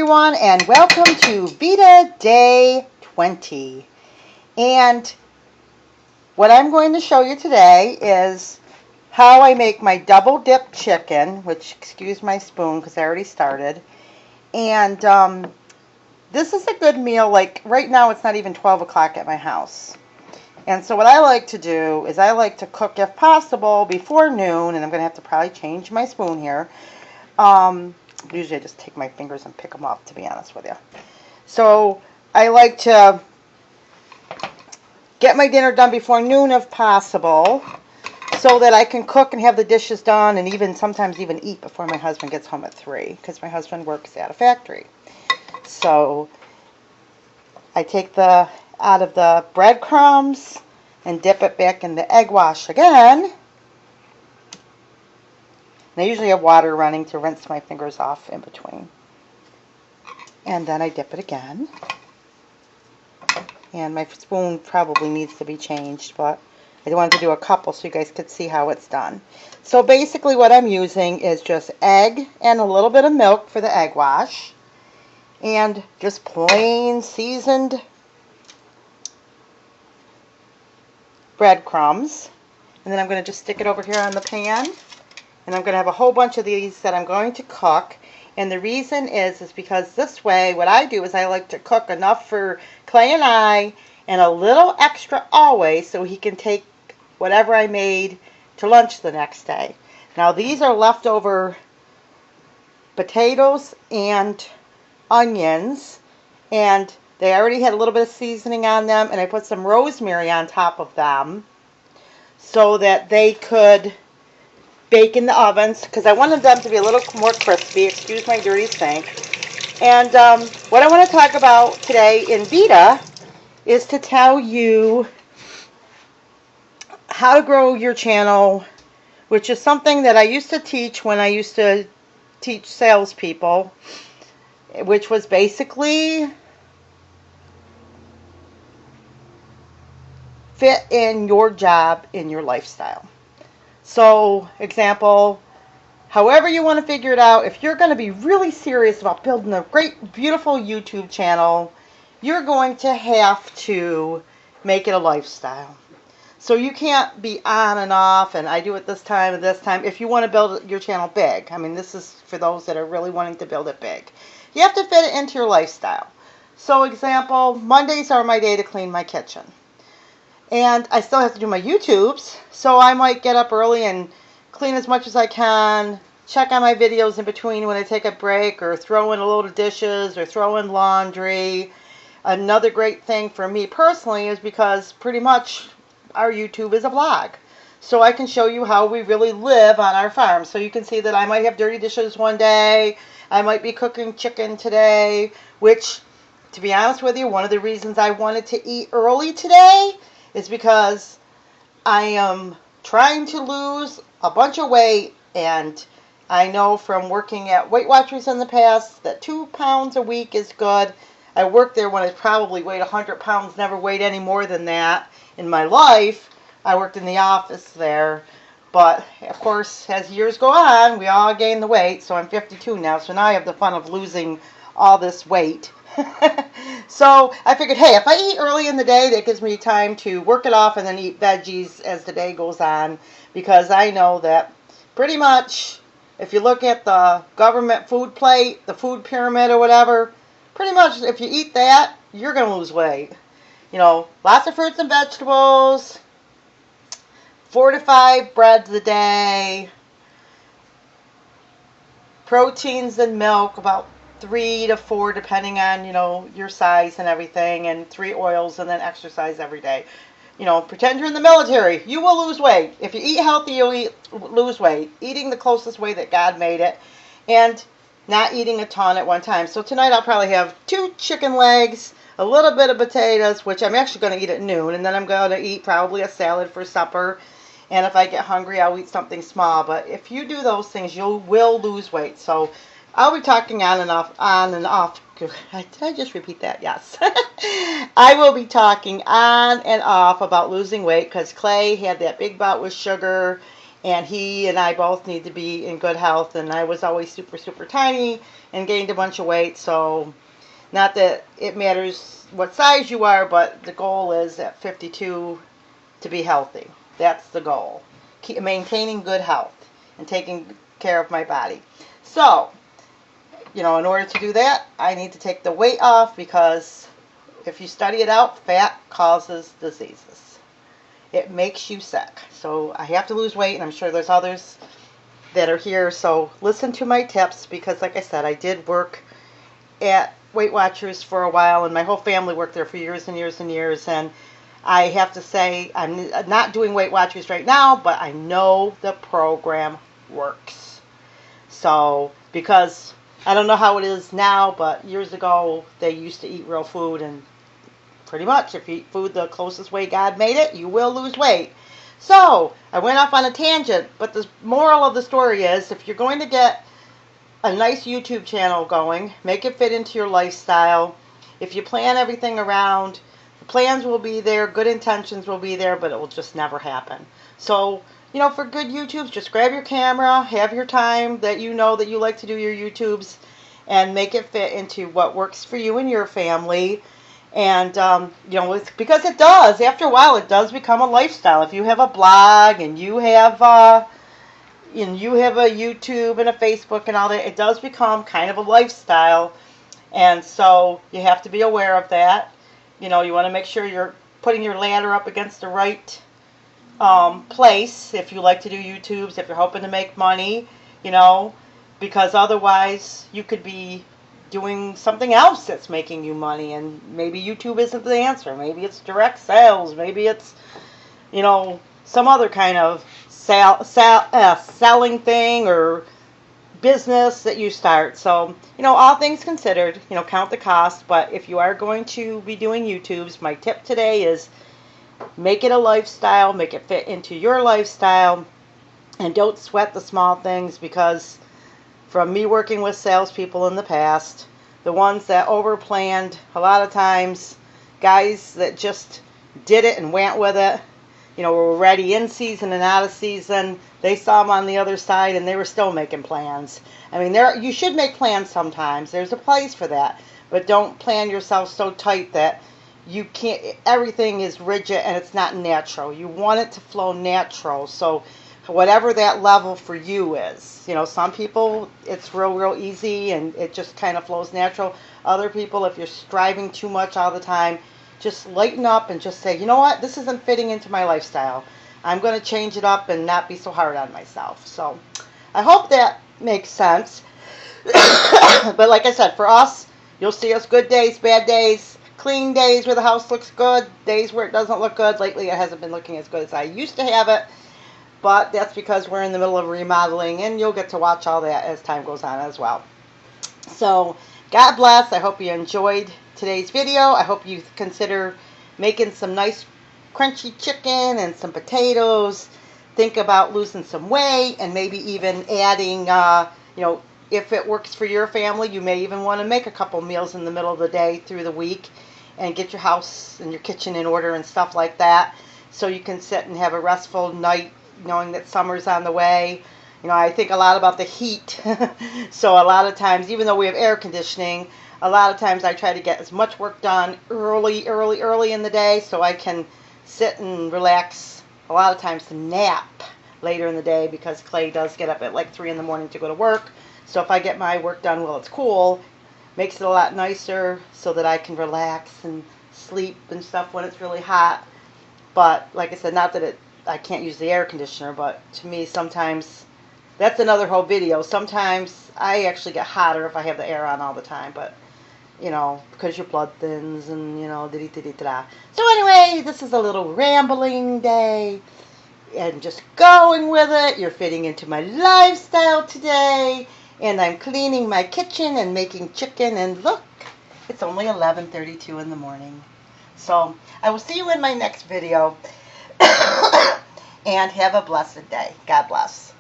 everyone, and welcome to VEDA Day 20. And what I'm going to show you today is how I make my double dip chicken, which, excuse my spoon because I already started. And this is a good meal. Like right now it's not even 12 o'clock at my house. And so what I like to do is I like to cook, if possible, before noon, and I'm going to have to probably change my spoon here. Usually I just take my fingers and pick them up, to be honest with you. So I like to get my dinner done before noon if possible, so that I can cook and have the dishes done and even sometimes even eat before my husband gets home at 3, because my husband works at a factory. So I take the out of the breadcrumbs and dip it back in the egg wash again. And I usually have water running to rinse my fingers off in between. And then I dip it again. And my spoon probably needs to be changed, but I wanted to do a couple so you guys could see how it's done. So basically what I'm using is just egg and a little bit of milk for the egg wash. And just plain seasoned breadcrumbs. And then I'm going to just stick it over here on the pan. And I'm going to have a whole bunch of these that I'm going to cook. And the reason is because this way, what I do is I like to cook enough for Clay and I, and a little extra always, so he can take whatever I made to lunch the next day. Now these are leftover potatoes and onions, and they already had a little bit of seasoning on them, and I put some rosemary on top of them so that they could bake in the ovens, because I wanted them to be a little more crispy. Excuse my dirty sink. And what I want to talk about today in VEDA is to tell you how to grow your channel, which is something that I used to teach when I used to teach salespeople, which was basically fit in your job, in your lifestyle. So, example, however you want to figure it out, if you're going to be really serious about building a great, beautiful YouTube channel, you're going to have to make it a lifestyle. So you can't be on and off, and I do it this time and this time, if you want to build your channel big. I mean, this is for those that are really wanting to build it big. You have to fit it into your lifestyle. So, example, Mondays are my day to clean my kitchen. And I still have to do my YouTubes, so I might get up early and clean as much as I can, check on my videos in between when I take a break, or throw in a load of dishes, or throw in laundry. Another great thing for me personally is because pretty much our YouTube is a vlog. So I can show you how we really live on our farm. So you can see that I might have dirty dishes one day, I might be cooking chicken today, which, to be honest with you, one of the reasons I wanted to eat early today is because I am trying to lose a bunch of weight, and I know from working at Weight Watchers in the past that 2 pounds a week is good. I worked there when I probably weighed 100 pounds, never weighed any more than that in my life. I worked in the office there, but of course as years go on, we all gain the weight, so I'm 52 now, so now I have the fun of losing all this weight. So I figured, hey, if I eat early in the day, that gives me time to work it off and then eat veggies as the day goes on, because I know that pretty much if you look at the government food plate, the food pyramid or whatever, pretty much if you eat that, you're going to lose weight. You know, lots of fruits and vegetables, 4 to 5 breads a day, proteins and milk, about 3 to 4 depending on, you know, your size and everything, and 3 oils, and then exercise every day. You know, pretend you're in the military. You will lose weight. If you eat healthy, you'll lose weight. Eating the closest way that God made it, and not eating a ton at one time. So tonight I'll probably have 2 chicken legs, a little bit of potatoes, which I'm actually going to eat at noon, and then I'm going to eat probably a salad for supper. And if I get hungry, I'll eat something small. But if you do those things, you will lose weight. So I'll be talking on and off. Did I just repeat that? Yes. I will be talking on and off about losing weight, because Clay had that big bout with sugar, And he and I both need to be in good health. And I was always super, super tiny and gained a bunch of weight. So not that it matters what size you are, but the goal is at 52 to be healthy. That's the goal. Keep maintaining good health and taking care of my body. So, in order to do that, I need to take the weight off, because if you study it out, fat causes diseases. It makes you sick. So I have to lose weight, and I'm sure there's others that are here. So listen to my tips, because like I said, I did work at Weight Watchers for a while, and my whole family worked there for years and years and years. And I have to say, I'm not doing Weight Watchers right now, but I know the program works. So, because I don't know how it is now, but years ago, they used to eat real food, and pretty much, if you eat food the closest way God made it, you will lose weight. So, I went off on a tangent, but the moral of the story is, if you're going to get a nice YouTube channel going, make it fit into your lifestyle. If you plan everything around, the plans will be there, good intentions will be there, but it will just never happen. So, for good YouTubes, just grab your camera, have your time that you know that you like to do your YouTubes, and make it fit into what works for you and your family. And, because it does, after a while, it does become a lifestyle. If you have a blog and you have a YouTube and a Facebook and all that, it does become kind of a lifestyle. And so you have to be aware of that. You want to make sure you're putting your ladder up against the right place if you like to do YouTubes, if you're hoping to make money, because otherwise you could be doing something else that's making you money, and maybe YouTube isn't the answer. Maybe it's direct sales. Maybe it's, some other kind of selling thing or business that you start. So, all things considered, count the cost. But if you are going to be doing YouTubes, my tip today is make it a lifestyle, make it fit into your lifestyle, and don't sweat the small things, because from me working with salespeople in the past, the ones that overplanned, a lot of times, guys that just did it and went with it, were ready in season and out of season, they saw them on the other side and they were still making plans. I mean, you should make plans sometimes. There's a place for that. But don't plan yourself so tight that you can't, everything is rigid and it's not natural. You want it to flow natural. So whatever that level for you is. Some people, it's real easy and it just kind of flows natural. Other people, if you're striving too much all the time, just lighten up and just say, you know what, this isn't fitting into my lifestyle. I'm going to change it up and not be so hard on myself. So I hope that makes sense. But like I said, for us, you'll see us good days, bad days, clean days where the house looks good, days where it doesn't look good. Lately it hasn't been looking as good as I used to have it, but that's because we're in the middle of remodeling, and you'll get to watch all that as time goes on as well. So God bless. I hope you enjoyed today's video. I hope you consider making some nice crunchy chicken and some potatoes. Think about losing some weight, and maybe even adding, if it works for your family, you may even want to make a couple meals in the middle of the day through the week and get your house and your kitchen in order and stuff like that, so you can sit and have a restful night knowing that summer's on the way. I think a lot about the heat. So a lot of times, even though we have air conditioning, a lot of times I try to get as much work done early in the day so I can sit and relax. A lot of times to nap later in the day, because Clay does get up at like 3 in the morning to go to work. So if I get my work done while it's cool, makes it a lot nicer so that I can relax and sleep and stuff when it's really hot. But like I said, not that I can't use the air conditioner, but to me sometimes, that's another whole video. Sometimes I actually get hotter if I have the air on all the time, but because your blood thins and da-da-da-da. So anyway, this is a little rambling day and just going with it. You're fitting into my lifestyle today, and I'm cleaning my kitchen and making chicken, and look, it's only 11:32 in the morning. So I will see you in my next video, and have a blessed day. God bless.